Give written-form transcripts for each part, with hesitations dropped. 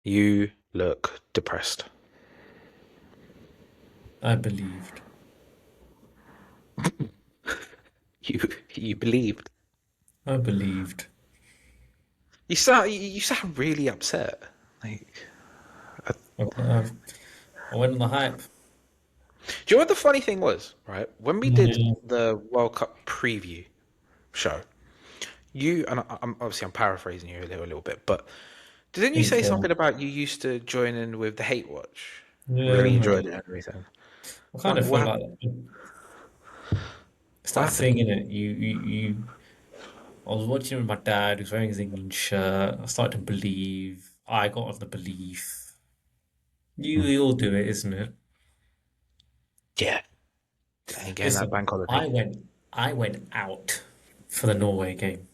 You look depressed. I believed. You you believed. I believed. You sound really upset. Like, I went on the hype. do you know what the funny thing was? Right when we did Yeah. the World Cup preview show, you and I'm paraphrasing you a little bit, but didn't you say Okay. something about you used to join in with the hate watch? Yeah, Really I enjoyed did. it and everything. I kind What of what feel like happened? it's What that happened? thing in it. I was watching with my dad, who's wearing his England shirt. I started to believe. I got on the belief. You all do it, isn't it? Yeah, I ain't getting that Listen, bank holiday. I went out for the Norway game.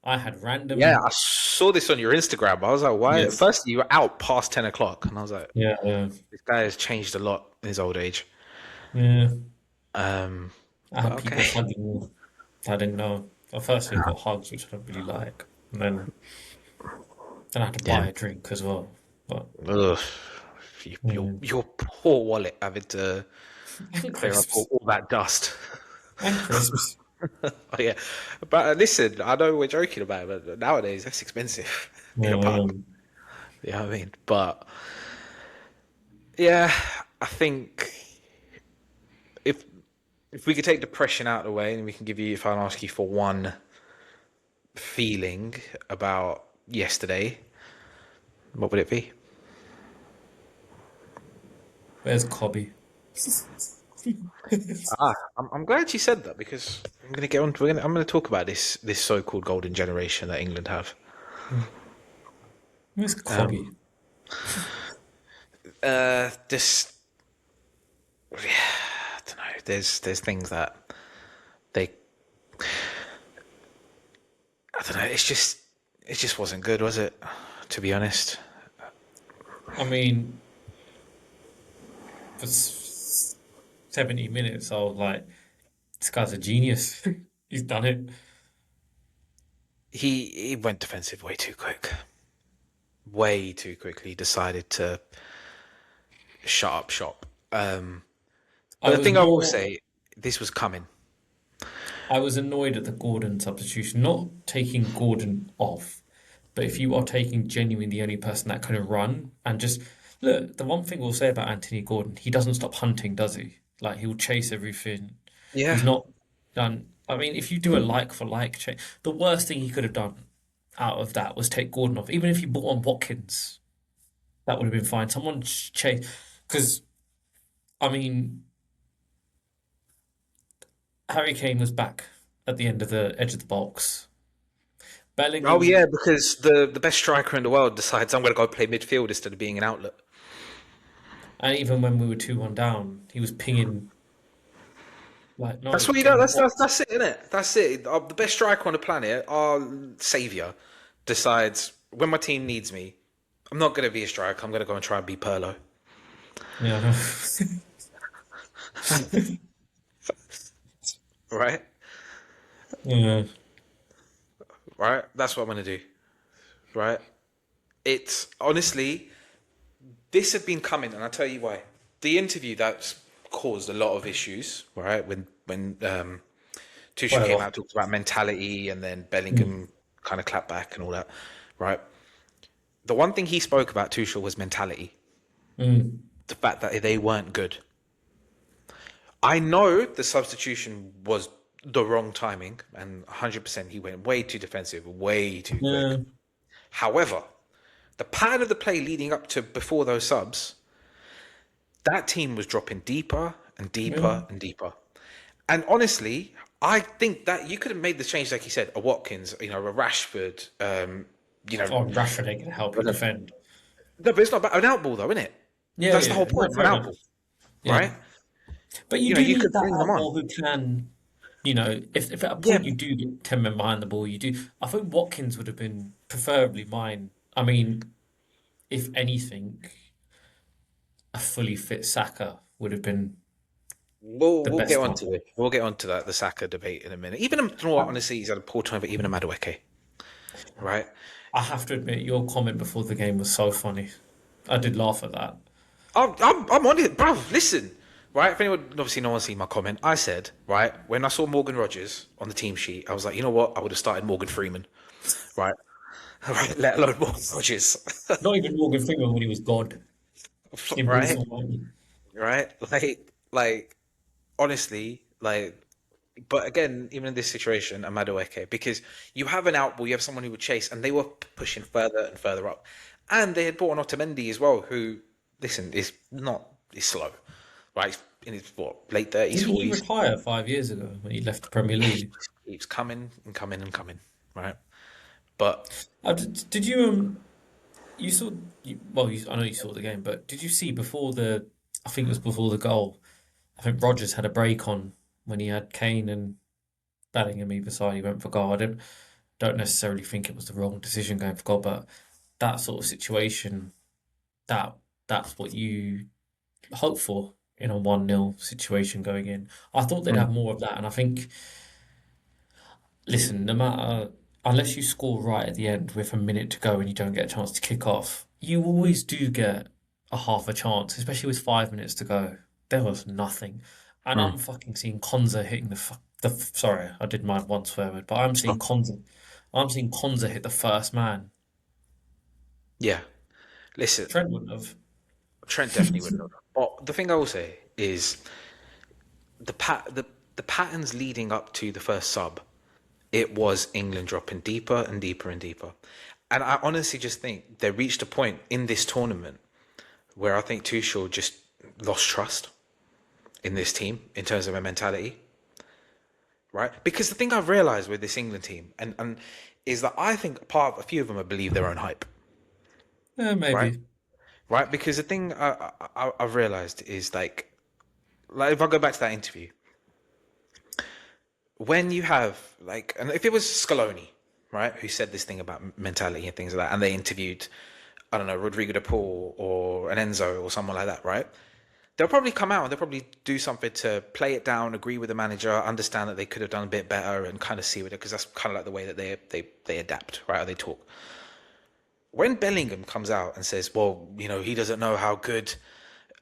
I had Yeah, random. I saw this on your Instagram. I was like, why? Yes. First, you were out past 10 o'clock, and I was like, Yeah, yeah, this guy has changed a lot in his old age. yeah. Um, I but had people okay. hugging me. I didn't know. Well, firstly, I got hugs, which I don't really like, and then I had to Yeah. buy a drink as well. But Ugh. Your yeah. your poor wallet having to And clear up all, crisps. all that dust. And crisps. Oh yeah, but listen, I know we're joking about it, but nowadays that's expensive in a Yeah, pub. You know what I mean? But yeah, I think if if we could take depression out of the way, and we can give you, if I ask you for one feeling about yesterday, what would it be? where's Cobby? I'm glad you said that because I'm gonna get on. I'm gonna talk about this so-called golden generation that England have. Where's Cobby? This, yeah, I don't know. There's things that they, I don't know. It just wasn't good, was it? To be honest. I mean, for 70 minutes, I was like, this guy's a genius. He's done it. He went defensive way too quick, way too quickly. He decided to shut up shop. I But the was thing I will more, say, this was coming. I was annoyed at the Gordon substitution, not taking Gordon off, but if you are taking genuinely the only person that can run and just look, the one thing we'll say about Anthony Gordon, he doesn't stop hunting, does he? Like he'll chase everything. Yeah. He's not done. I mean, if you do a like for like change, the worst thing he could have done out of that was take Gordon off. Even if you brought on Watkins, that would have been fine. Someone chase, because I mean, Harry Kane was back at the end of the edge of the box. Oh yeah, Bellingham, because the best striker in the world decides I'm going to go play midfield instead of being an outlet. and even when we were 2-1 down, he was pinging like, That's no, what you get know. him That's it, isn't it? That's it. The best striker on the planet, our savior, decides when my team needs me, I'm not going to be a striker. I'm going to go and try and be Perlo. Yeah, Right, yeah. right. That's what I'm going to do. Right. It's honestly, this had been coming, and I'll tell you why. The interview that's caused a lot of issues. Right, when Tuchel came Whatever. out, talked about mentality, and then Mm, Bellingham kind of clapped back and all that. Right. The one thing he spoke about, Tuchel, was mentality. mm. The fact that they weren't good. I know the substitution was the wrong timing, and 100% he went way too defensive, way too quick. Yeah. However, the pattern of the play leading up to before those subs, that team was dropping deeper and Yeah. deeper and deeper. And honestly, I think that you could have made the change, like you said, a Watkins, a Rashford, you know, Oh, Rashford ain't gonna help you no, defend. but it's not about an outball though, isn't it? Yeah, That's the yeah, whole yeah. No, point of an fair enough. outball, Yeah. right? But you do You need could that bring them on. outball who can, if at a Yeah, point you do get 10 men behind the ball, you do. I think Watkins would have been preferably mine. I mean, if anything, a fully fit Saka would have been we'll the we'll get best one. onto it. We'll get onto that the Saka debate in a minute. Even you know what, honestly, he's had a poor time, but even a Madueke. right? I have to admit, your comment before the game was so funny. I did laugh at that. I'm on it, bro. Listen, right? If anyone, obviously, no one's seen my comment. I said, right, when I saw Morgan Rogers on the team sheet, I was like, you know what? I would have started Morgan Freeman, right? Right, let alone Morgan Rogers, Not even Morgan Freeman when he was God in Bruce right? Almighty. Right? Like, honestly, like, but again, even in this situation, Amadueke, because you have an outball, you have someone who would chase, and they were pushing further and further up, and they had brought on Otamendi as well, who, listen, is slow, right? In his late thirties, Didn't he forties, retire 5 years ago when he left the Premier League? keeps coming and coming and coming, right? But Did you you saw I know you saw the game, but did you see before the I think it was before the goal. I think Rodgers had a break on when he had Kane and Bellingham either side. He went for goal. I don't necessarily think it was the wrong decision going for goal, but that sort of situation, that that's what you hope for in a 1-0 situation going in. I thought they'd have more of that, and I think, listen, no matter, unless you score right at the end with a minute to go and you don't get a chance to kick off, you always do get a half a chance, especially with 5 minutes to go. There was nothing. And I'm fucking seeing Konza hitting sorry, I did my one swear word, but I'm seeing Konza hit the first man. yeah, listen, Trent wouldn't have. Trent definitely would know. But the thing I will say is the patterns leading up to the first sub, it was England dropping deeper and deeper and deeper. And I honestly just think they reached a point in this tournament where I think Tuchel just lost trust in this team in terms of their mentality, right? Because the thing I've realized with this England team and is that I think a few of them believe their own hype, Yeah, right? maybe. Right? Because the thing I've realized is like if I go back to that interview, when you have and if it was Scaloni, right, who said this thing about mentality and things like that, and they interviewed, I don't know, Rodrigo de Paul or an Enzo or someone like that, right? They'll probably come out and they'll probably do something to play it down, agree with the manager, understand that they could have done a bit better, and kind of see with it because that's kind of like the way that they adapt, right? Or they talk. When Bellingham comes out and says, "Well, he doesn't know how good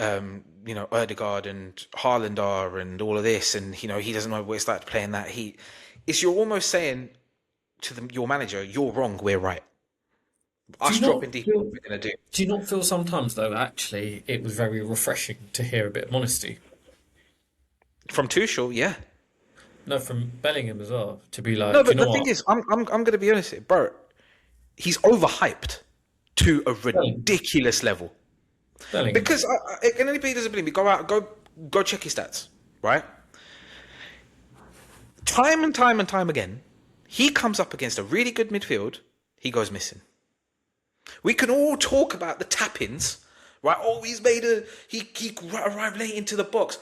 Erdegaard and Haaland are and all of this, and he doesn't know what it's like to play in that heat." You're almost saying to your manager, "You're wrong, we're right. Do Us you not dropping deep, feel? what we're gonna do." Do you not feel sometimes though? Actually, it was very refreshing to hear a bit of honesty. From Tuchel, yeah. No, from Bellingham as well. To be No, like, do you but know the thing what? is, I'm gonna be honest here, bro. He's overhyped to a Bellingham. ridiculous level Bellingham. because and anybody who doesn't believe me, go check his stats, right? Time and time and time again, he comes up against a really good midfield, he goes missing. We can all talk about the tap-ins, right? Oh, he arrived late into the box.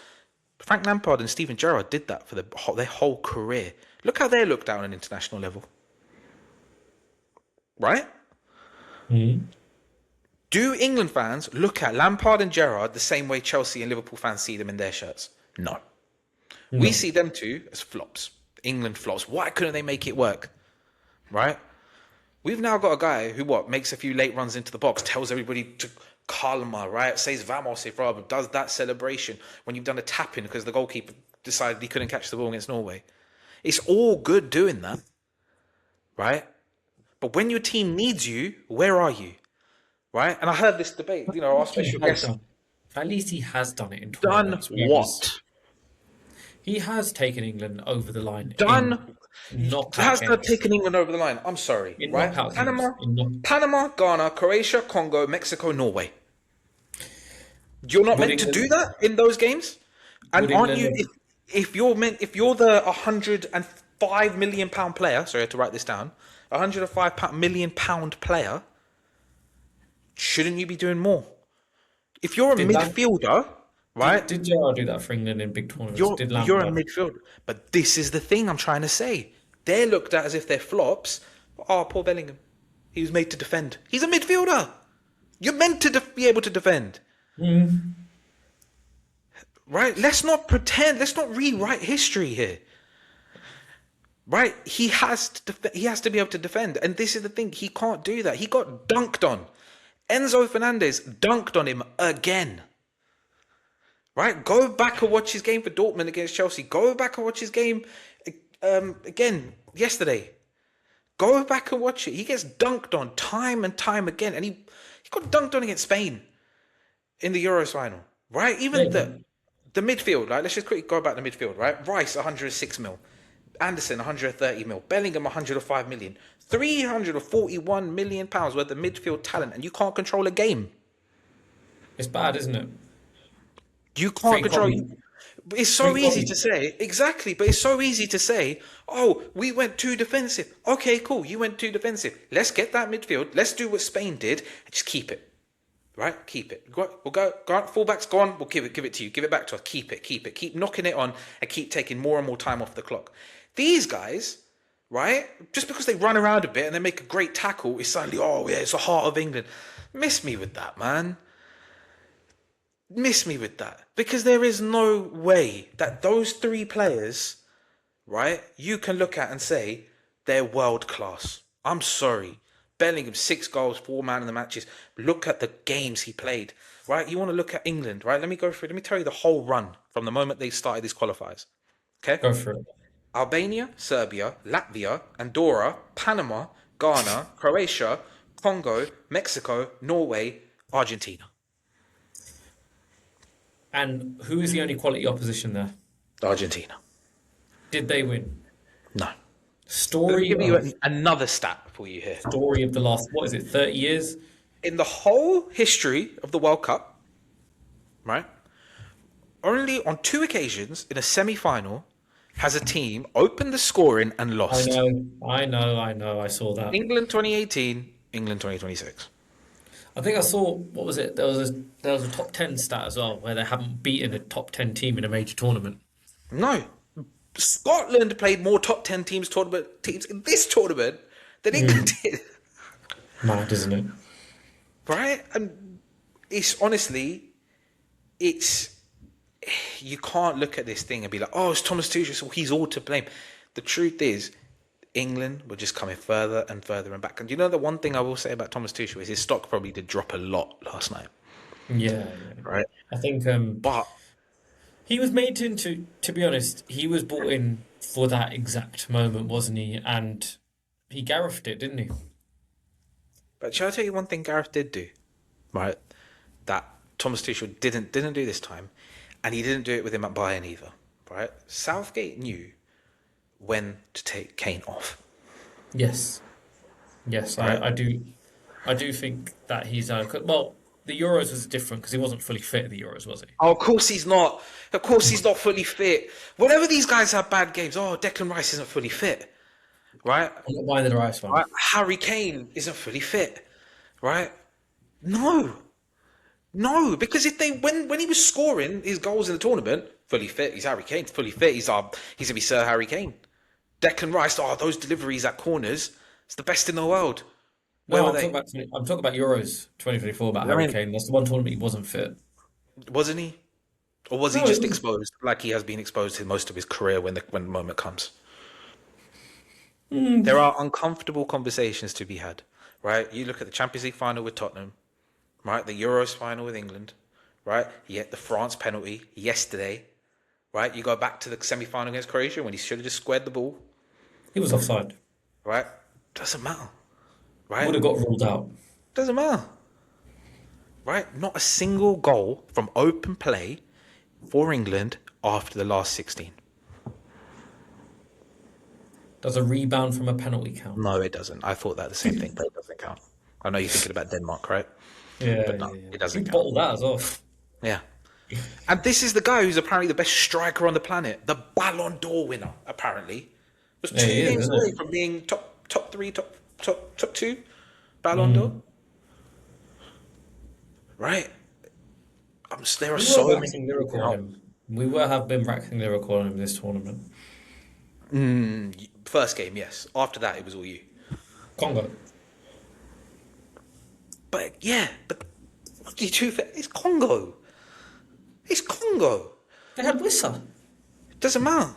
Frank Lampard and Steven Gerrard did that for their whole career. Look how they looked at on an international level, right? Mm. Do England fans look at Lampard and Gerrard the same way Chelsea and Liverpool fans see them in their shirts? No. We No. see them two as flops. England flops. Why couldn't they make it work? Right? We've now got a guy who makes a few late runs into the box, tells everybody to calma, right? Says vamos if Rob does that celebration when you've done a tap in because the goalkeeper decided he couldn't catch the ball against Norway. It's all good doing that, right? But when your team needs you, where are you? Right? And I heard this debate, our He special has guest done. At least he has done it in done tournaments, whereas what? he has taken England over the line in Done knockout has that games. taken England over the line? I'm sorry, In right? knockout games. Panama, Ghana, Croatia, Congo, Mexico, Norway. You're not Would meant to do England? that in those games, and Would aren't you? England? If you're the 105 million pound player, sorry, I had to write this down. 105 million pound player, shouldn't you be doing more? If you're a Did Lam midfielder, right? did Gerrard do that for England in big tournaments? You're Did you're a Lampard? midfielder, but this is the thing I'm trying to say. They're looked at as if they're flops. Oh, poor Bellingham. He was made to defend. He's a midfielder. You're meant to be able to defend, right? Let's not pretend. Let's not rewrite history here. right? He has to be able to defend, and this is the thing. He can't do that. He got dunked on. Enzo Fernandez dunked on him again. Right? Go back and watch his game for Dortmund against Chelsea. Go back and watch his game again yesterday. Go back and watch it. He gets dunked on time and time again, and he got dunked on against Spain in the Euros final. Right? Even Yeah. the midfield. Like, let's just quickly go back to the midfield. Right? Rice 106 mil. Anderson 130 mil, Bellingham 105 million, 341 million pounds worth of midfield talent, and you can't control a game. It's bad, isn't it? You can't Three control. copies. It's so Three easy copies. to say, exactly, but it's so easy to say, oh, we went too defensive. Okay, cool, you went too defensive. Let's get that midfield. Let's do what Spain did and just keep it. Right? Keep it. We'll go on, fullback's gone, we'll give it to you. Give it back to us. Keep it. Keep knocking it on and keep taking more and more time off the clock. These guys, right? Just because they run around a bit and they make a great tackle, it's suddenly, oh yeah, it's the heart of England. Miss me with that, man. Miss me with that. Because there is no way that those three players, right, you can look at and say they're world class. I'm sorry. Bellingham, 6 goals, 4 man of the matches. Look at the games he played, right? You want to look at England, right? Let me go through, let me tell you the whole run from the moment they started these qualifiers. Okay? Go for it. Albania, Serbia, Latvia, Andorra, Panama, Ghana, Croatia, Congo, Mexico, Norway, Argentina. And who is the only quality opposition there? Argentina. Did they win? No. Let me Story give you of another stat for you here. story of the last, what is it, 30 years? In the whole history of the World Cup, right, only on 2 occasions in a semi-final has a team opened the scoring and I lost. know. I saw that. England 2018, England 2026. I think I saw, what was it? There was a top 10 stat as well, where they haven't beaten a top 10 team in a major tournament. No. Scotland played more top 10 teams in this tournament than England did. Mad, isn't it? Right? And it's honestly, it's, you can't look at this thing and be like, oh, it's Thomas Tuchel, so he's all to blame. The truth is, England were just coming further and further and back. And you know, the one thing I will say about Thomas Tuchel is his stock probably did drop a lot last night. Yeah. Right? I think But he was made into, to be honest, he was brought in for that exact moment, wasn't he? And he Gareth it, didn't he? shall I tell you one thing Gareth did do? Right? That Thomas Tuchel didn't do this time. And he didn't do it with him at Bayern either. Right? Southgate knew when to take Kane off. Yes. Yes, Right? I do think that he's well, the Euros was different because he wasn't fully fit at the Euros, was he? Oh, of course he's not. Of course he's not fully fit. Whenever these guys have bad games, oh, Declan Rice isn't fully fit. Right? I'm not buying the Rice one. Right? Harry Kane isn't fully fit. Right? No. No, because if they when he was scoring his goals in the tournament, fully fit, he's Harry Kane, fully fit, he's gonna be Sir Harry Kane. Declan Rice, oh, those deliveries at corners, it's the best in the world. Where No, were they? I'm talking about Euros 2024 about Harry Kane. That's the one tournament he wasn't fit. Wasn't he? Or was he No, it just was. exposed like he has been exposed in most of his career when the moment comes? Hmm. There are uncomfortable conversations to be had, right? You look at the Champions League final with Tottenham, right? The Euros final with England, right? Yet the France penalty yesterday, right? You go back to the semi-final against Croatia when he should have just squared the ball, He was offside. right? Doesn't matter, right? Would have got ruled out. Doesn't matter, right? Not a single goal from open play for England after the last 16. Does a rebound from a penalty count? No, it doesn't. I thought that the same thing, but it doesn't count. I know you're thinking about Denmark, right? Yeah, But no, yeah. it doesn't You count. bottled that as well. Yeah. And this is the guy who's apparently the best striker on the planet, the Ballon d'Or winner, apparently. Was Yeah, two he is, games isn't away it? from being top 3, top 2 Ballon d'Or. Right? There are We so were many. waxing lyrical on him. We were have been waxing lyrical on him this tournament. First game, yes. After that, it was all you. Congo. But yeah, but it's Congo. It's Congo. They had Wissa. It doesn't matter.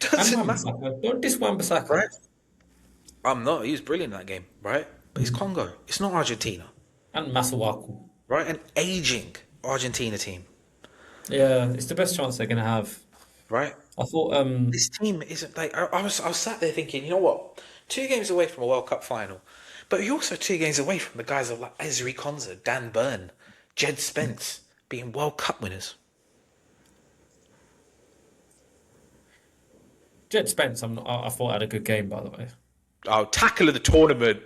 And Doesn't matter, Wan-Bissaka. Don't diss Wan-Bissaka. right? I'm not. He was brilliant in that game, right? But it's Congo. It's not Argentina, And Masuaku. right? An aging Argentina team, Yeah, it's the best chance they're going to have. right? I thought, This team isn't like I was sat there thinking, you know what? 2 games away from a World Cup final, but you're also 2 games away from the guys of like Ezri Konsa, Dan Burn, Jed Spence being World Cup winners. Jed Spence, I thought had a good game, by the way. Oh, tackle of the tournament.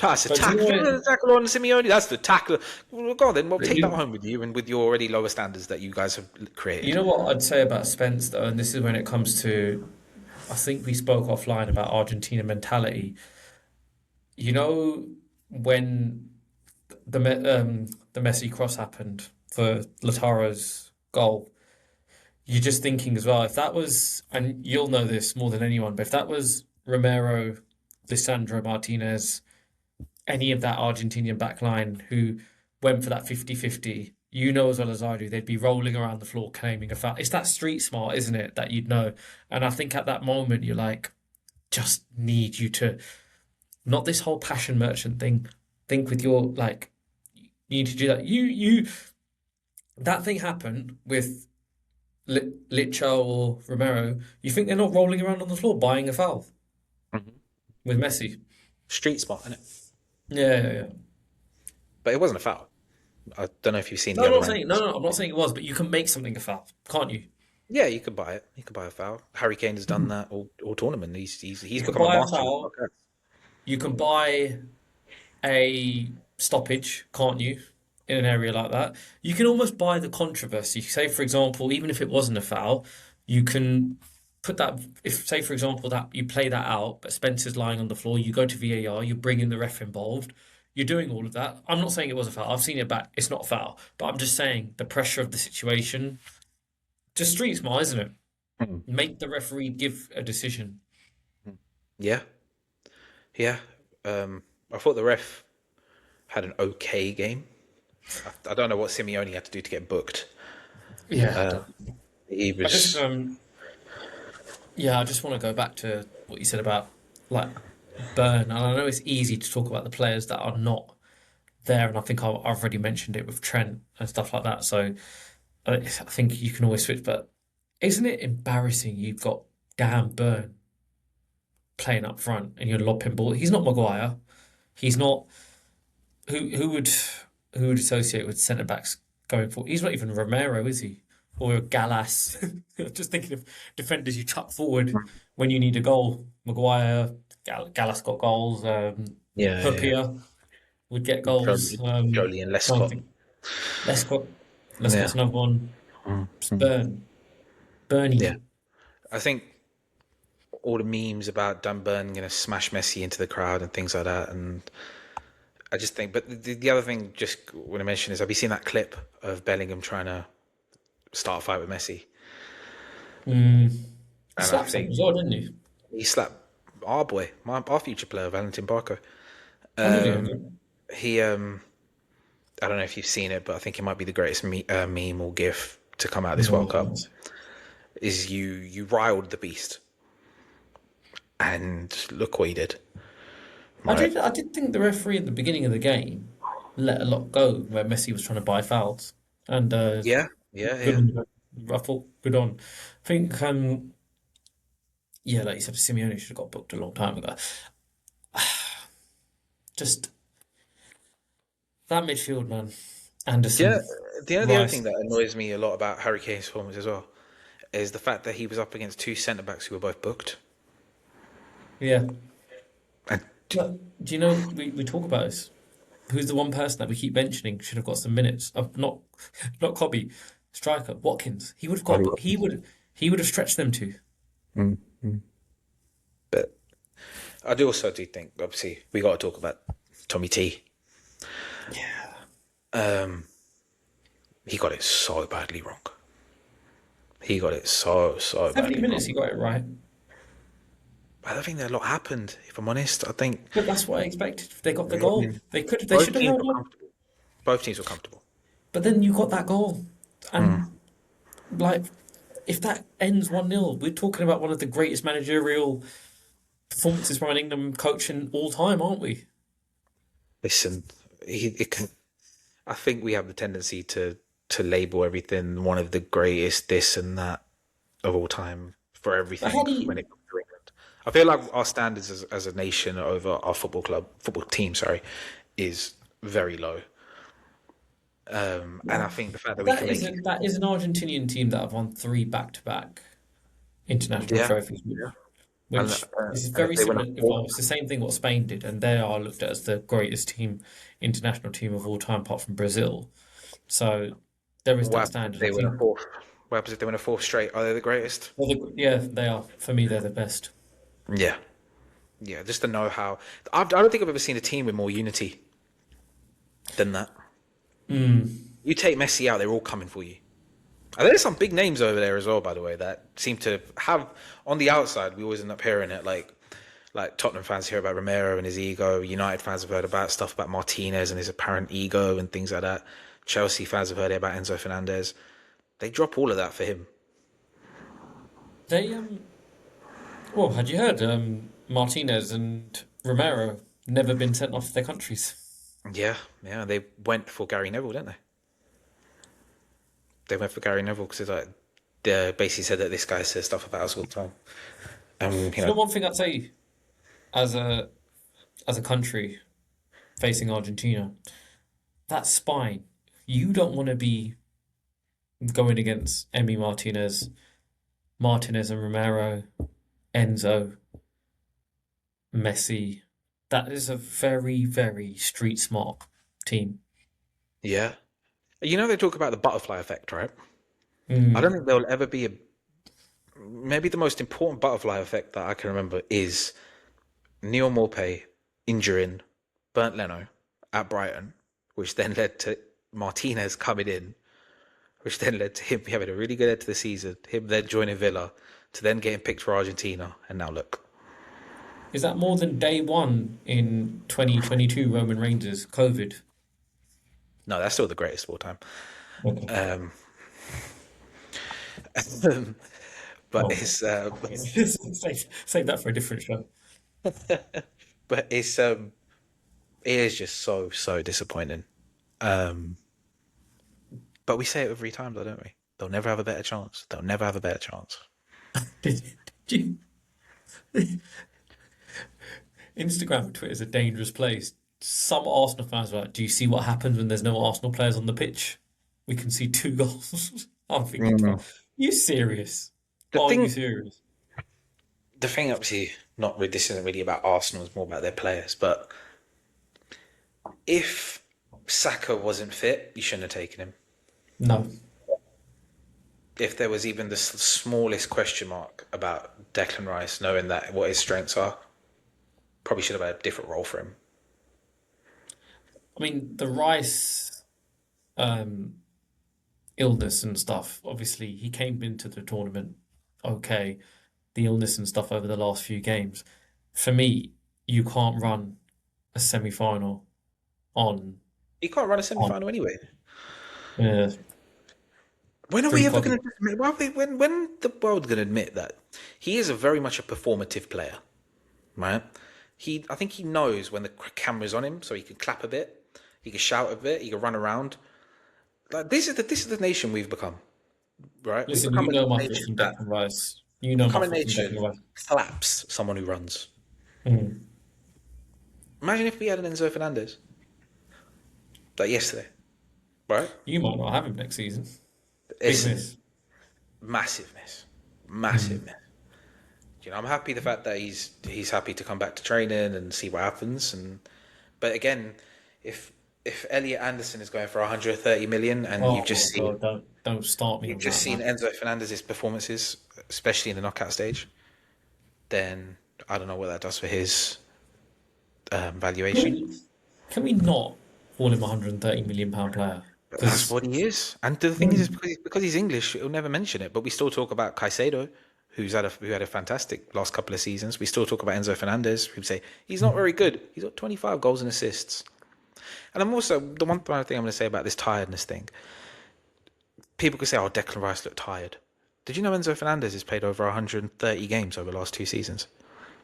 That's a But do you tackle. know what? The tackle on Simeone. That's the tackle. Well, go on then. Well, But take that home with you and with your already lower standards that you guys have you created. know what I'd say about Spence, though, and this is when it comes to, I think we spoke offline about Argentina mentality. You know, when the Messi cross happened for Lautaro's goal, you're just thinking as well, if that was, and you'll know this more than anyone, but if that was Romero, Lisandro Martinez, any of that Argentinian back line who went for that 50-50, you know as well as I do, they'd be rolling around the floor claiming a foul. It's that street smart, isn't it, that you'd know. And I think at that moment, you're like, just need you to, not this whole passion merchant thing. Think with your, like, you need to do that. That thing happened with Licho or Romero. You think they're not rolling around on the floor buying a foul Mhm. with Messi? Street smart, innit? Yeah. But it wasn't a foul. I don't know if you've seen No, the I'm other not end. saying no, I'm not saying it was, but you can make something a foul, can't you? Yeah, you could buy it. You could buy a foul. Harry Kane has done that all tournament. He's You can become a buy a master of foul. knockouts. You can buy a stoppage, can't you? In an area like that, you can almost buy the controversy. Say, for example, even if it wasn't a foul, you can put that. If, say, for example, that you play that out, but Spencer's lying on the floor, you go to VAR, you bring in the ref involved. You're doing all of that. I'm not saying it was a foul. I've seen it back. It's not a foul, but I'm just saying the pressure of the situation. Just street smart, isn't it? Mhm. Make the referee give a decision. Yeah, yeah. I thought the ref had an okay game. I don't know what Simeone had to do to get booked. Yeah. He I just was. yeah, I just want to go back to what you said about like Burn. And I know it's easy to talk about the players that are not there, and I think I've already mentioned it with Trent and stuff like that. So I think you can always switch. But isn't it embarrassing? You've got Dan Burn playing up front, and you're lobbing ball. He's not Maguire. He's not who would associate with centre backs going forward. He's not even Romero, is he? Or Gallas. Just thinking of defenders you chuck forward when you need a goal. Maguire, Gallas got goals. Yeah, yeah. Hupia would get goals. Jolie and Trying to Lescott. think. Lescott. Yeah, Lescott's another one. Just yeah. Bernie. I think all the memes about Dunburn going to smash Messi into the crowd and things like that, and I just think. But the other thing, just want to mention is, have you seen that clip of Bellingham trying to start a fight with Messi? He And I slapped someone think as well, didn't he? he slapped our boy, our future player, Valentin Barco. Oh, did he? Um, Okay. he, I don't know if you've seen it, but I think it might be the greatest meme or GIF to come out of this World Cup. No. Is you riled the beast, and look what he did. Right? I did think the referee at the beginning of the game let a lot go where Messi was trying to buy fouls. And Yeah, good yeah. on, I thought good on. I think yeah, like you said, Simeone should have got booked a long time ago. Just that midfield, man. Yeah, Anderson, the other thing Rice. that annoys me a lot about Harry Kane's performance as well is the fact that he was up against two centre backs who were both booked. Yeah. And But do you know we talk about this? Who's the one person that we keep mentioning should have got some minutes? Not Cobby, striker Watkins. He would have Ollie got. He would have stretched them too. Mm. But I do also think, obviously, we got to talk about Tommy T. Yeah. He got it so badly wrong. He got it so 70 badly minutes, wrong. he got it right. I don't think that a lot happened. If I'm honest, I think But that's what I expected. They got the goal. They both should have teams held were on. comfortable. Both teams were comfortable. But then you got that goal, and Like, if that ends 1-0, we're talking about one of the greatest managerial performances from an England coach in all time, aren't we? Listen, it can, I think we have the tendency to label everything one of the greatest this and that of all time for But how everything do when you? it comes to England. I feel like our standards as a nation over our football team, sorry, is very low. And I Well, think the fact that we that can is make a, it, that is an Argentinian team that have won three back-to-back international yeah, trophies, yeah, and which is and if very they win a similar. fourth, Well, it's the same thing what Spain did, and they are looked at as the greatest team, international team of all time, apart from Brazil. So there is what that happens if standard. I they win a think, fourth? What happens if they win a fourth straight? Are they the greatest? well, yeah, they are. For me, they're the best. Yeah, yeah. Just to know how, I don't think I've ever seen a team with more unity than that. You take Messi out, they're all coming for you. And there's some big names over there as well, by the way, that seem to have on the outside. We always end up hearing it, like Tottenham fans hear about Romero and his ego. United fans have heard about stuff about Martinez and his apparent ego and things like that. Chelsea fans have heard it about Enzo Fernandez. They drop all of that for him. They Well, had you heard? Martinez and Romero never been sent off their countries. Yeah, yeah. They went for Gary Neville, didn't they? They went for Gary Neville because like they basically said that this guy says stuff about us all the time. Do you know one thing I'd say as a country facing Argentina? That spine. You don't want to be going against Emi Martinez and Romero, Enzo, Messi. That is a very, very street smart team. Yeah. They talk about the butterfly effect, right? I don't Mm. think there'll ever be a. Maybe the most important butterfly effect that I can remember is Neil Maupay injuring Bernd Leno at Brighton, which then led to Martinez coming in, which then led to him having a really good end to the season, him then joining Villa, to then getting picked for Argentina, and now look. Is that more than day one in 2022 Roman Reigns' COVID? No, that's still the greatest of all time. Okay. Um, but Well, it's save that for a different show. but it is just so disappointing. Um, but we say it every time, though, don't we? They'll never have a better chance. They'll never have a better chance. Did you, Instagram and Twitter is a dangerous place. Some Arsenal fans are like, "Do you see what happens when there's no Arsenal players on the pitch? We can see two goals." I'm thinking, Mm. you serious? The Are you thing, serious? the thing, obviously, not really. This isn't really about Arsenal. It's more about their players. But if Saka wasn't fit, you shouldn't have taken him. No. If there was even the smallest question mark about Declan Rice, knowing that what his strengths are, probably should have had a different role for him. I mean, the Rice um, illness and stuff, obviously, he came into the tournament okay. The illness and stuff over the last few games. For me, you can't run a semi-final on He can't run a on semi-final anyway. uh, When are we three ever body. going to admit? When the world going to admit that he is a very much a performative player, right? I think he knows when the camera's on him, so he can clap a bit, he can shout a bit, he can run around. Like this is the nation we've become, right? We've Listen, become you a know my thoughts nation on that Declan Rice. You we've know my become a thoughts on Declan nation Rice. claps someone who runs. Mm. Imagine if we had an Enzo Fernandez like yesterday, right? You might not have him next season. Big It's miss. massive miss, massive Mm. miss. I'm happy the fact that he's happy to come back to training and see what happens. But again, if Elliot Anderson is going for 130 million and Oh my God, don't start me you've on just that, seen man. Enzo Fernandez's performances, especially in the knockout stage, then I don't know what that does for his Can valuation. we can we not call him a £130 million player? But that's Because what he is. And the thing is because he's English, he'll never mention it. But we still talk about Caicedo, who had a fantastic last couple of seasons. We still talk about Enzo Fernandez, who say he's not very good. He's got 25 goals and assists. And I'm also the one final thing I'm going to say about this tiredness thing. people could say, "Oh, Declan Rice looked tired." Did you know Enzo Fernandez has played over 130 games over the last 2 seasons?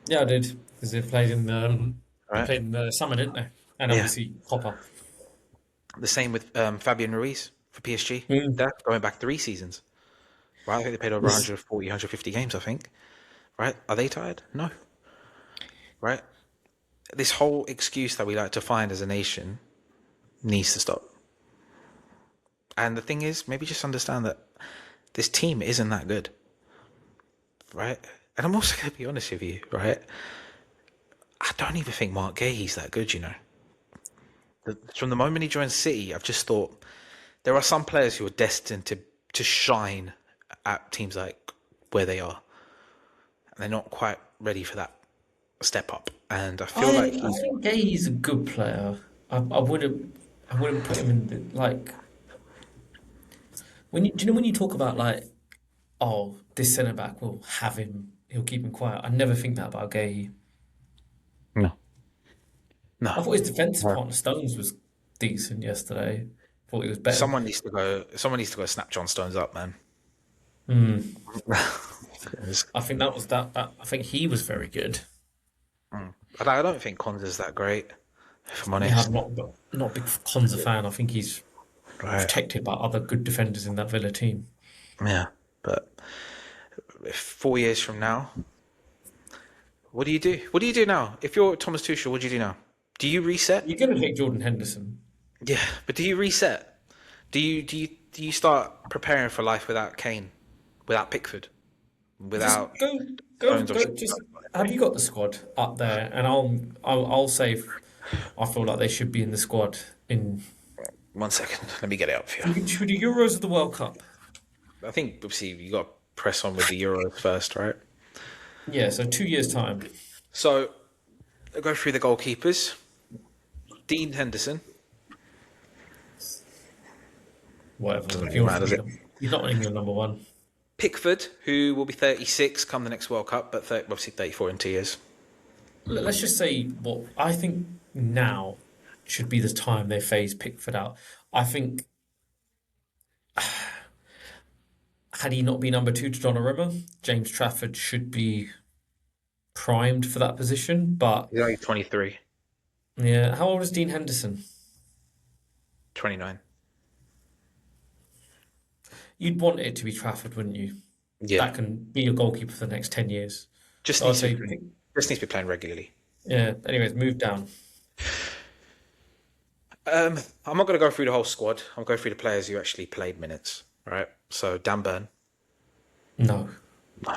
Yeah, I did because they Right? played in the summer, didn't they? And Yeah. obviously Copper. The same with Fabian Ruiz for PSG. Mm. They're going back 3 seasons. Right? I think they played over This- 140, 150 games. I think. Right? Are they tired? No. Right? This whole excuse that we like to find as a nation needs to stop. And the thing is, maybe just understand that this team isn't that good, right? And I'm also going to be honest with you, right? I don't even think Mark Gay's that good, you know. From the moment he joined City, I've just thought there are some players who are destined to shine at teams like where they are, and they're not quite ready for that step up. And I feel like I think Gay's a good player. I wouldn't put him in like do you know when you talk about like, oh, this centre back will have him, he'll keep him quiet. I never think that about Gay. no, I no. thought his defensive Right. partner Stones was decent yesterday. Thought he was better. Someone needs to go. Someone needs to go snap John Stones up, man. Mm. I think that was I think he was very good. I don't think Konza's that great, if I'm Yeah, honest. not a big Konza fan. I think he's Right. protected by other good defenders in that Villa team. Yeah. But if 4 years from now, what do you do? What do you do now? If you're Thomas Tuchel, what do you do now? Do you reset? You're going to take Jordan Henderson. Yeah, but do you reset? Do you start preparing for life without Kane, without Pickford, Just without go Stones or go. Just have you got the squad up there? And I'll say I feel like they should be in the squad in One second, let me get it up for you. should the Euros of the World Cup. I think obviously you got to press on with the Euros first, right? Yeah, so 2 years time. So I'll go through the goalkeepers. Dean Henderson. Whatever. Doesn't If really matter, does it? he's not in your number one. Pickford, who will be 36 come the next World Cup, but obviously 34 in 2 years. Let's just say what I think now should be the time they phase Pickford out. I think had he not been number two to Donnarumma, James Trafford should be primed for that position. But He's only 23, yeah, how old is Dean Henderson? 29. You'd want it to be Trafford, wouldn't you? Yeah, That can be your goalkeeper for the next 10 years. just So I'd needs say, to just needs to be playing regularly. yeah, anyways, move down. I'm not going to go through the whole squad. I'll go through the players who actually played minutes. Right. So Dan Burn, No. no.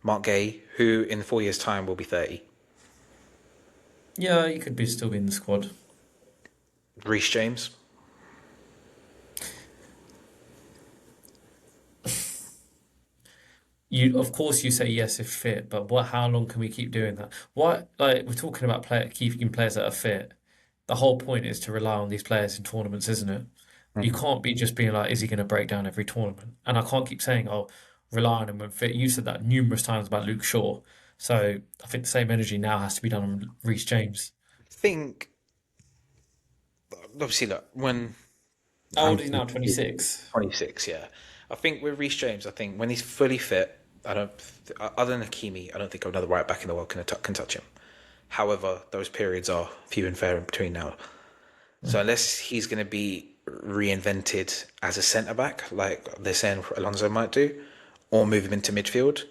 Mark Gay, who in 4 years' time will be 30. Yeah, he could be still be in the squad. Reece James, Of course, you say yes if fit, but how long can we keep doing that? What, like, we're talking about keeping players that are fit. The whole point is to rely on these players in tournaments, isn't it? You can't be just being like, is he going to break down every tournament? And I can't keep saying, oh, rely on him when fit. You said that numerous times about Luke Shaw. So I think the same energy now has to be done on Reece James. think obviously look when How old I'm is he now? 26. 26, yeah. I think with Reece James, I think when he's fully fit, other than Hakimi, I don't think another right back in the world can touch him. However, those periods are few and fair in between now. So unless he's going to be reinvented as a centre back, like they're saying Alonso might do, or move him into midfield,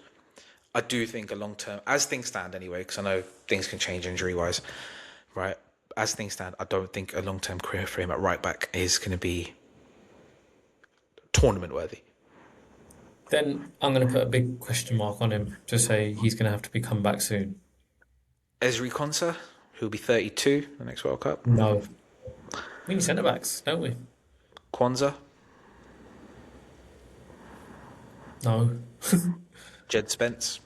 I do think a long term, as things stand anyway, because I know things can change injury wise, right? As things stand, I don't think a long term career for him at right back is going to be tournament worthy. Then I'm going to put a big question mark on him to say he's going to have to be come back soon. Ezri Konsa, who'll be 32 the next World Cup. No. We need centre backs, don't we? Kwanzaa, No. Jed Spence,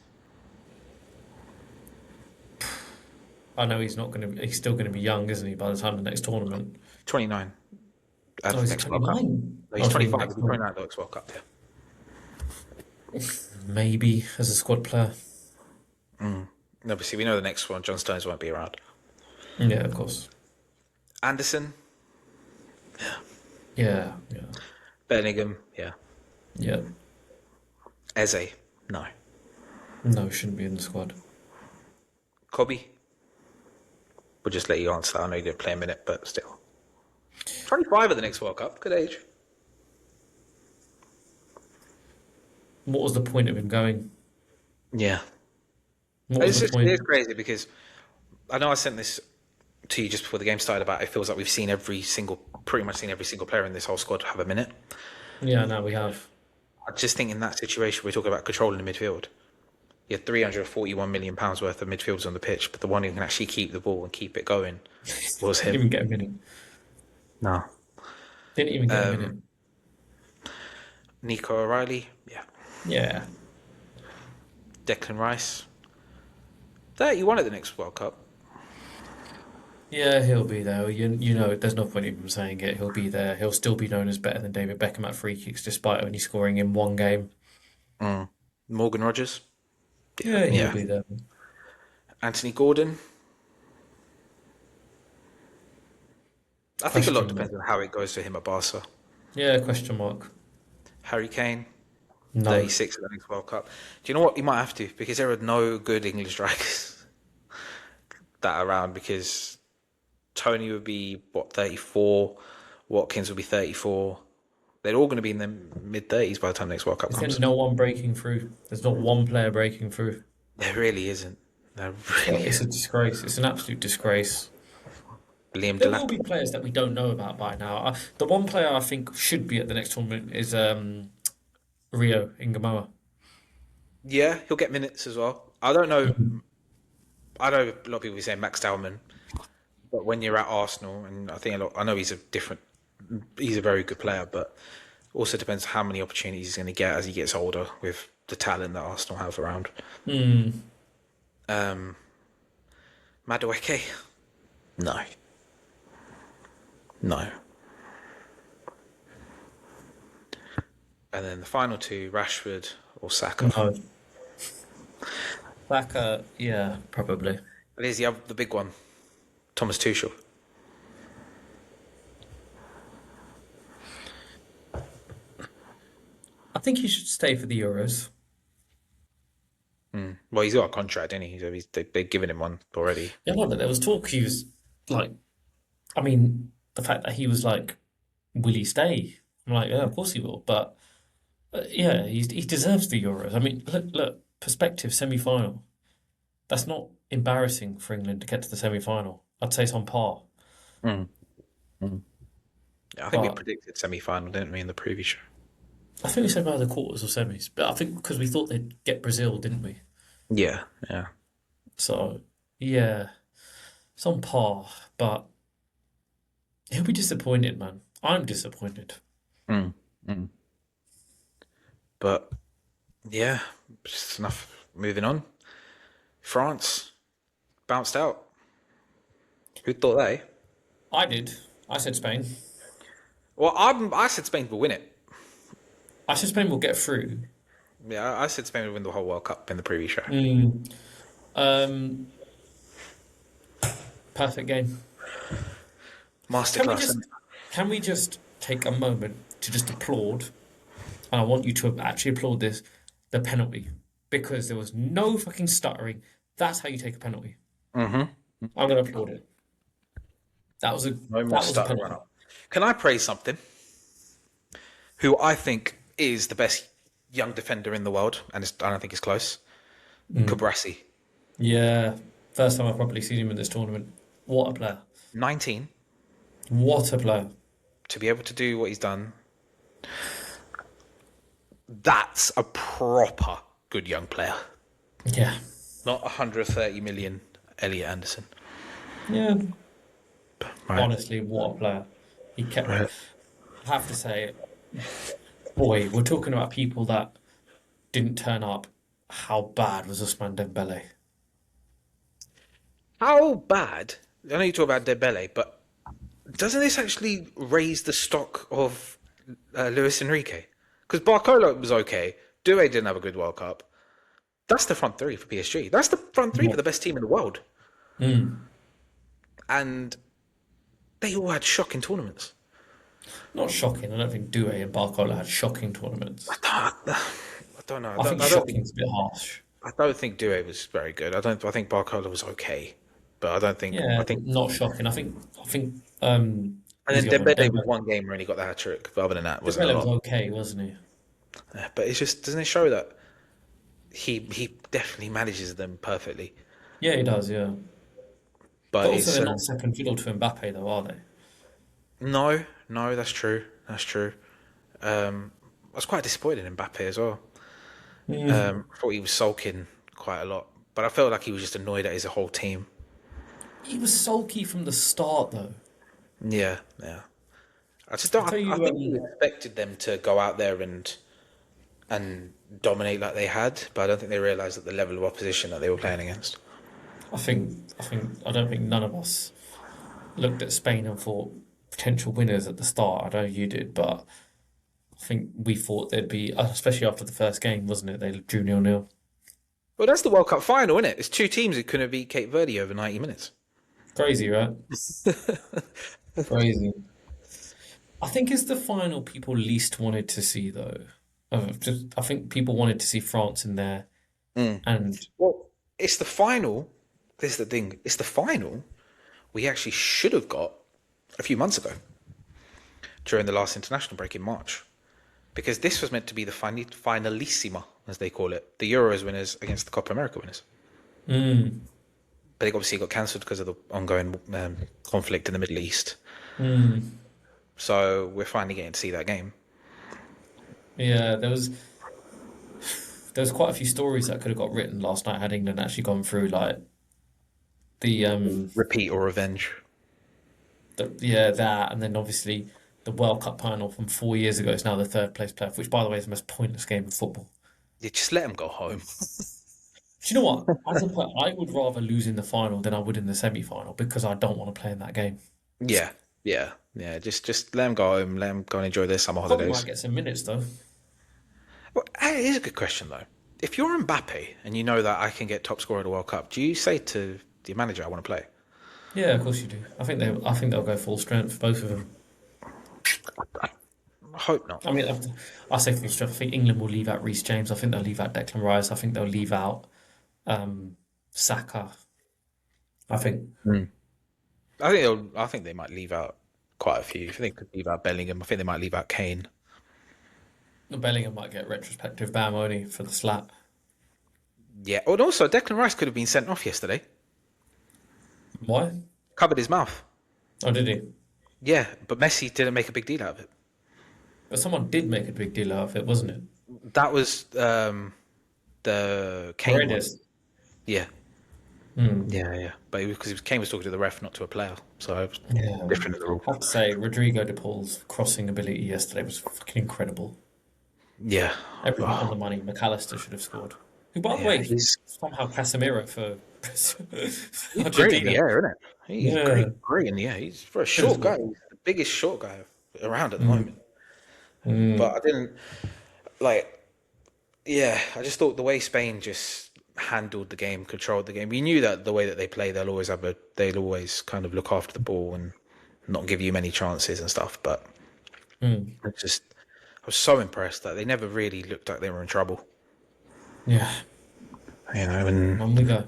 I know he's not going to. He's still going to be young, isn't he? By the time the next tournament. 29 at Oh, the he's next World Cup. 29. No, he's Oh, 25, next he'll be 29 at the next World Cup, yeah. maybe as a squad player. Obviously, we know the next one, John Stones won't be around. Yeah, of course. Anderson, Yeah, yeah. Bellingham, yeah. Yeah. Eze, no. No, shouldn't be in the squad. Kobe, we'll just let you answer that. I know you didn't play a minute, but still. 25 at the next World Cup, good age. What was the point of him going? Yeah. What was the It's point? crazy because I know I sent this to you just before the game started about it feels like we've seen pretty much seen every single player in this whole squad have a minute. Yeah, now we have. I just think in that situation, we're talking about controlling the midfield. You have £341 million worth of midfielders on the pitch, but the one who can actually keep the ball and keep it going was Didn't him. even get a minute. No. Didn't even get a minute. Nico O'Reilly, yeah. Yeah. Declan Rice, 31 at the next World Cup. Yeah, he'll be there. You know, there's no point in him saying it. He'll be there. He'll still be known as better than David Beckham at free kicks, despite only scoring in one game. Morgan Rogers, Yeah, he'll yeah. be there. Anthony Gordon. I think a lot Question mark. depends on how it goes for him at Barca. Yeah, question mark. Harry Kane, No. 36 at the next World Cup. Do you know what? He might have to because there are no good English strikers that are around because Tony would be, 34? Watkins would be 34. They're all going to be in their mid-30s by the time next World Cup Is there comes. no one breaking through? There's not one player breaking through. There really isn't. There really It's a isn't. disgrace. It's an absolute disgrace. Liam There will be Delap. players that we don't know about by now. The one player I think should be at the next tournament is Rio Ingamoa. Yeah, he'll get minutes as well. I don't know. I know a lot of people be saying Max Dowman, but when you're at Arsenal, and I know he's a very good player, but also depends how many opportunities he's going to get as he gets older with the talent that Arsenal have around. Madueke? No. No. And then the final two, Rashford or Saka. No. Saka, yeah, probably. And here's the big one, Thomas Tuchel. I think he should stay for the Euros. Well, he's got a contract, isn't he? So they've given him one already. Yeah, no, but there was talk he was like, I mean, the fact that he was like, will he stay? I'm like, yeah, of course he will. But yeah, he deserves the Euros. I mean, look, perspective, semi-final. That's not embarrassing for England to get to the semi-final. I'd say it's on par. Yeah, I think we But predicted semi-final, didn't we, in the preview show? I think we said about the quarters or semis. But I think because we thought they'd get Brazil, didn't we? Yeah, yeah. So yeah, it's on par. But he'll be disappointed, man. I'm disappointed. But yeah, just enough. Moving on. France bounced out. Who thought they? I did. I said Spain. Well, I said Spain will win it. I said Spain will get through. Yeah, I said Spain would win the whole World Cup in the preview show. Um, perfect game. Can we Masterclass. just can we just take a moment to just applaud? And I want you to actually applaud this, the penalty, because there was no fucking stuttering. That's how you take a penalty. I'm gonna applaud it. That was a No that more was a stutter penalty. run up. Can I praise something? Who I think is the best young defender in the world, and I don't think it's close. Cabrassi, Yeah, first time I've probably seen him in this tournament. What a player! 19, What a player! to be able to do what he's done. That's a proper good young player. Yeah, Not 130 million Elliot Anderson. yeah. Right. Honestly, what a player! He kept. Right. I have to say, boy, we're talking about people that didn't turn up. How bad was Ousmane Dembele? How bad? I know you talk about Dembele, but doesn't this actually raise the stock of Luis Enrique? Because Barcola was okay. Doué didn't have a good World Cup. That's the front three for PSG. That's the front three for the best team in the world. And they all had shocking tournaments. Not shocking. I don't think Doué and Barcola had shocking tournaments. I don't know. I think I don't think. shocking is a bit harsh. I don't think Due was very good. I don't. I think Barcola was okay, but I don't think. I Yeah, think. not shocking. I think And who's then the other one? Dembele was Dembele. one game where he got the hat trick, but other than that, wasn't a Dembele was lot. okay, wasn't he? Yeah, but it's just doesn't it show that he definitely manages them perfectly. Yeah, he does. Yeah, but But also it's they're not second fiddle to Mbappe, though, are they? no, no, that's true. That's true. I was quite disappointed in Mbappe as well. Mm. I thought he was sulking quite a lot, but I felt like he was just annoyed at his whole team. He was sulky from the start, though. Yeah, yeah. I just I don't. tell I you, think he expected them to go out there and dominate like they had, but I don't think they realised that the level of opposition that they were playing against. I don't think none of us looked at Spain and thought potential winners at the start. I know you did, but I think we thought they'd be, especially after the first game, wasn't it? They drew 0-0. Well, that's the World Cup final, isn't it? It's two teams who couldn't beat Cape Verde over 90 minutes. Crazy, right? Crazy. I think it's the final people least wanted to see, though. I think people wanted to see France in there, and Well, it's the final. This is the thing. It's the final we actually should have got a few months ago during the last international break in March. Because this was meant to be the finalissima, as they call it, the Euros winners against the Copa America winners. But it obviously got cancelled because of the ongoing conflict in the Middle East. So we're finally getting to see that game. yeah, there was quite a few stories that could have got written last night had England actually gone through, like the Repeat or revenge. yeah, that, and then obviously the World Cup final from 4 years ago is now the third place playoff, which by the way is the most pointless game of football. You just let them go home. Do you know what? I would rather lose in the final than I would in the semi-final because I don't want to play in that game. Yeah, yeah, yeah. Just let them go home. Let them go and enjoy their summer Probably holidays. might get some minutes though. Well, hey, here's a good question though. If you're Mbappe and you know that I can get top scorer of the World Cup, do you say to the manager, "I want to play"? Yeah, of course you do. I think they'll go full strength, both of them. I hope not. I mean, I say full strength. I think England will leave out Reece James. I think they'll leave out Declan Rice. I think they'll leave out Saka. I think. I think they might leave out quite a few. I think they could leave out Bellingham. I think they might leave out Kane. Bellingham might get retrospective ban only for the slap. Yeah. Oh, and also Declan Rice could have been sent off yesterday. Why? Covered his mouth. Oh, did he? Yeah, but Messi didn't make a big deal out of it. But someone did make a big deal out of it, wasn't it? That was the Kane one. Paredes. Yeah. Hmm. Yeah, yeah. But because Kane was talking to the ref, not to a player, so it was Yeah. different in the rule. I have to say, Rodrigo de Paul's crossing ability yesterday was fucking incredible. Yeah. Everything on Oh, the money. McAllister should have scored. Who, by the yeah, way, somehow Casemiro for he's great in the Argentina. air, isn't it? He's Yeah. great in the air. He's for a Good as short guy. well. He's the biggest short guy around at the Mm. moment. But Mm. I didn't like. Yeah, I just thought the way Spain just handled the game, controlled the game. We knew that the way that they play, they'll always kind of look after the ball and not give you many chances and stuff. But Mm. I was so impressed that they never really looked like they were in trouble. Yeah. You know, and On we go.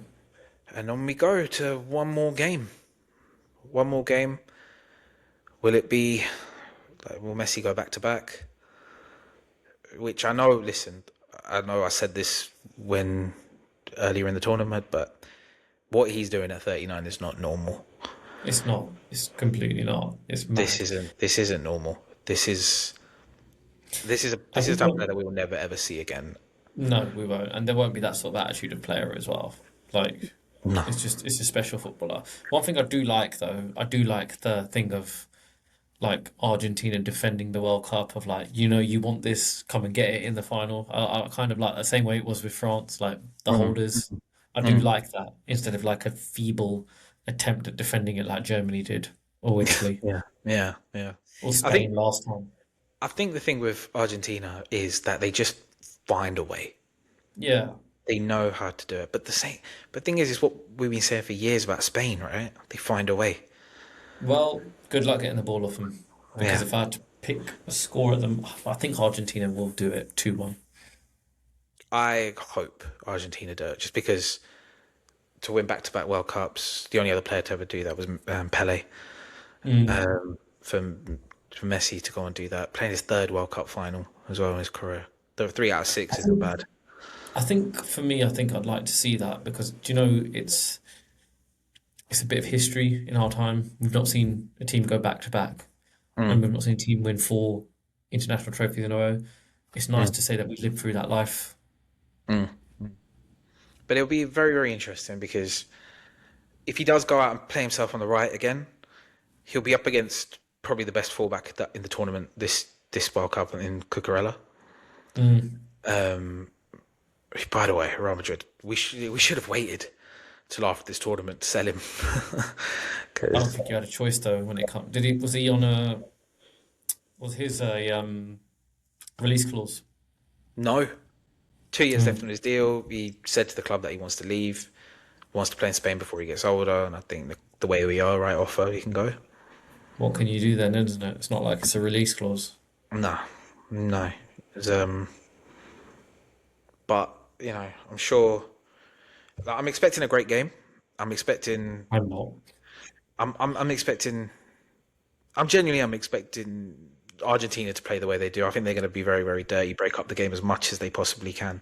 and on we go to one more game. One more game. Will it be? Like, will Messi go back to back? Which I know. Listen, I know I said this when earlier in the tournament, but what he's doing at 39 is not normal. It's not. It's completely not. It's This mad. isn't. This isn't normal. This And is we a type of player won't. that we will never ever see again. No, we won't. And there won't be that sort of attitude of player as well. Like, No. it's a special footballer. One thing I do like though, I do like the thing of like Argentina defending the World Cup of like, you want this, come and get it in the final. I kind of like the same way it was with France, like the Mm, holders. I do mm. like that instead of like a feeble attempt at defending it like Germany did or Italy Yeah, yeah, yeah. or I think Spain last time. I think the thing with Argentina is that they just find a way. Yeah. They know how to do it. But the thing is what we've been saying for years about Spain, right? They find a way. Well, good luck getting the ball off them. Because Yeah, if I had to pick a score at them, I think Argentina will do it 2-1. I hope Argentina do it just because to win back-to-back World Cups, the only other player to ever do that was Pele. Mm. For Messi to go and do that, playing his third World Cup final as well in his career. The 3 out of 6 isn't bad. I think for me, I think I'd like to see that because do you know it's a bit of history in our time. We've not seen a team go back to back, and Mm, we've not seen a team win 4 international trophies in a row. It's nice mm, to say that we lived through that life. mm. But it'll be very, very interesting because if he does go out and play himself on the right again, he'll be up against probably the best fullback in the tournament this World Cup in Cucurella. Mm. Um, by the way, Real Madrid, we should have waited till after this tournament to sell him I don't because think you had a choice though when it comes. Did he was he on a was his a release clause? no, 2 years left on Mm. his deal. He said to the club that he wants to leave, wants to play in Spain before he gets older, and I think the way we are, right offer, he can go. What can you do then, isn't it? It's not like it's a release clause. No, no. It's, but I'm sure. Like, I'm expecting a great game. I'm expecting. I'm not. I'm expecting. I'm expecting Argentina to play the way they do. I think they're going to be very, very dirty, break up the game as much as they possibly can.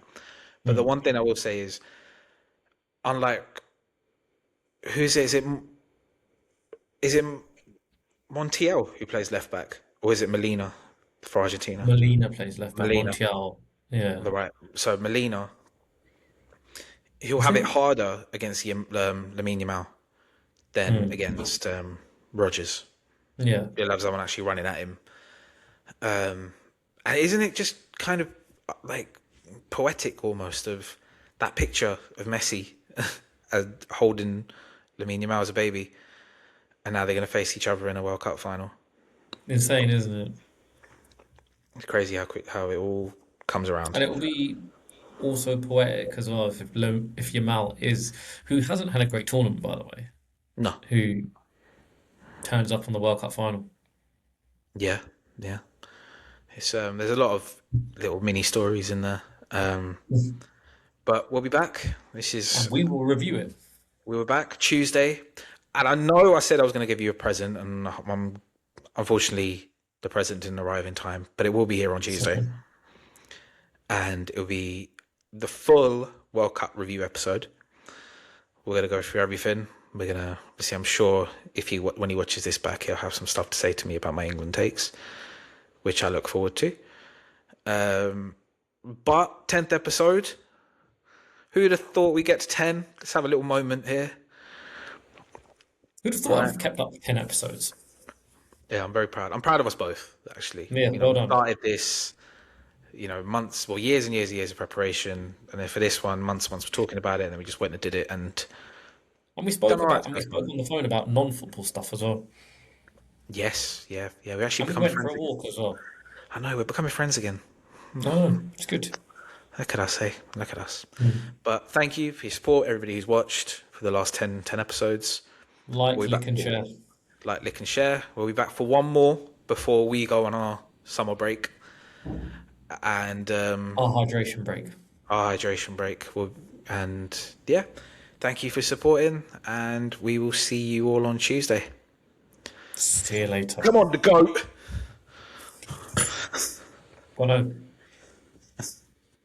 But the Mm. one thing I will say is, unlike who is it? Is it Montiel who plays left back, or is it Molina for Argentina? Molina plays left back. Molina Montiel, yeah. on the right. So Molina, he'll I have it think. harder against Lamine Yamal than Mm. against Rogers. Yeah. He'll have someone actually running at him. And isn't it just kind of like poetic almost of that picture of Messi holding Lamine Yamal as a baby, and now they're going to face each other in a World Cup final. Insane, isn't it? It's crazy how it all comes around. And it will be also poetic as well if Yamal is, who hasn't had a great tournament by the way, No, who turns up on the World Cup final. yeah, yeah. It's there's a lot of little mini stories in there. But we'll be back. This And is we will review it. We were back Tuesday, and I know I said I was going to give you a present, and unfortunately the present didn't arrive in time, but it will be here on It's Tuesday, okay. and it'll be the full World Cup review episode. We're going to go through everything. We're going to obviously, I'm sure when he watches this back, he'll have some stuff to say to me about my England takes, which I look forward to. But 10th episode, who'd have thought we get to 10? Let's have a little moment here. Who'd have thought I'd Right. have kept up 10 episodes? Yeah, I'm very proud. I'm proud of us both, actually. Yeah, well We done. started this, months, well, years and years and years of preparation, and then for this one, months and months of talking about it, and then we just went and did it, and And we done spoke all right. about and we spoke on the phone about non-football stuff as well. Yes, yeah, yeah. We actually And we becoming went for friends a again. walk as well. I know we're becoming friends again. No, it's good. Look at us, hey, look at us. Mm. But thank you for your support, everybody who's watched for the last 10 episodes. Like, We'll be lick, back and for share. like, lick, and share. We'll be back for one more before we go on our summer break and Our hydration break. our hydration break. And yeah, thank you for supporting, and we will see you all on Tuesday. See you later. Come on, the goat. Well, no.